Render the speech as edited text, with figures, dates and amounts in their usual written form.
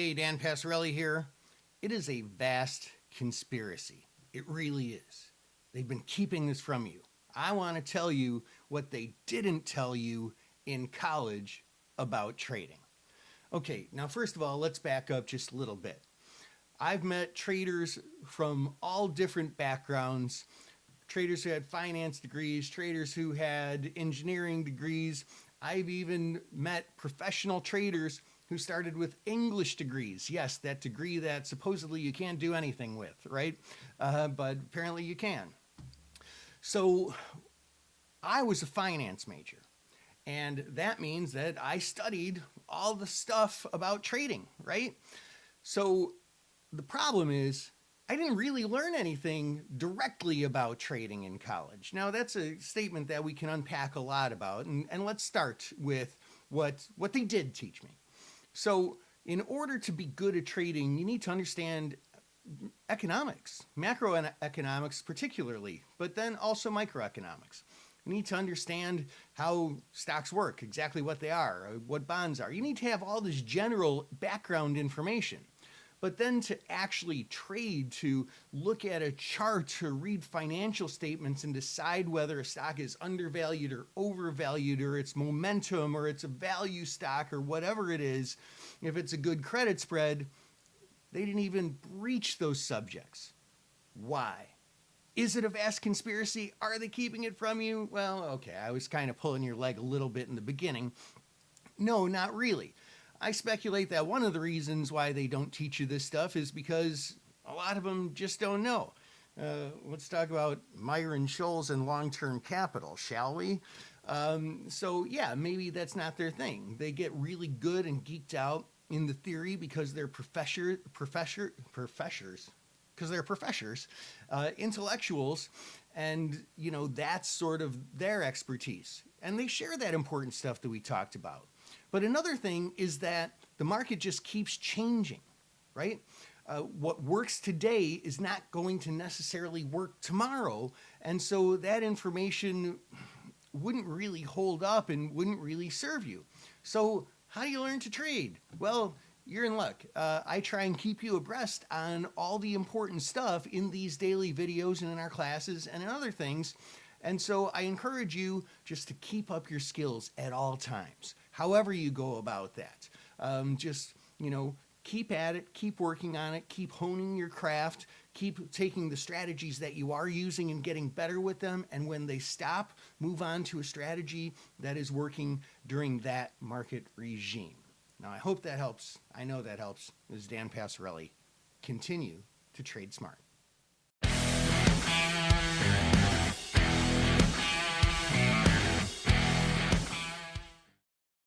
Hey, Dan Passarelli here. It is a vast conspiracy. It really is. They've been keeping this from you. I want to tell you what they didn't tell you in college about trading. Okay, now, first of all, let's back up just a little bit. I've met traders from all different backgrounds, traders who had finance degrees, traders who had engineering degrees. I've even met professional traders who started with English degrees. Yes, that degree that supposedly you can't do anything with, right? But apparently you can. So I was a finance major. And that means that I studied all the stuff about trading, right? So the problem is, I didn't really learn anything directly about trading in college. Now, that's a statement that we can unpack a lot about, and let's start with what they did teach me. So, in order to be good at trading, you need to understand economics, macroeconomics particularly, but then also microeconomics. You need to understand how stocks work, exactly what they are, what bonds are. You need to have all this general background information. But then to actually trade, to look at a chart, to read financial statements and decide whether a stock is undervalued or overvalued, or it's momentum, or it's a value stock, or whatever it is, if it's a good credit spread, they didn't even breach those subjects. Why? Is it a vast conspiracy? Are they keeping it from you? Well, okay, I was kind of pulling your leg a little bit in the beginning. No, not really. I speculate that one of the reasons why they don't teach you this stuff is because a lot of them just don't know. Let's talk about Myron Scholes and long-term capital, shall we? So yeah, maybe that's not their thing. They get really good and geeked out in the theory because they're professors, intellectuals, and that's sort of their expertise, and they share that important stuff that we talked about. But another thing is that the market just keeps changing, right? What works today is not going to necessarily work tomorrow, and so that information wouldn't really hold up and wouldn't really serve you. So how do you learn to trade? Well, you're in luck. I try and keep you abreast on all the important stuff in these daily videos and in our classes and in other things. And so I encourage you just to keep up your skills at all times, however you go about that. Just, keep at it, keep working on it, keep honing your craft, keep taking the strategies that you are using and getting better with them. And when they stop, move on to a strategy that is working during that market regime. Now, I hope that helps. I know that helps. This is Dan Passarelli. Continue to trade smart.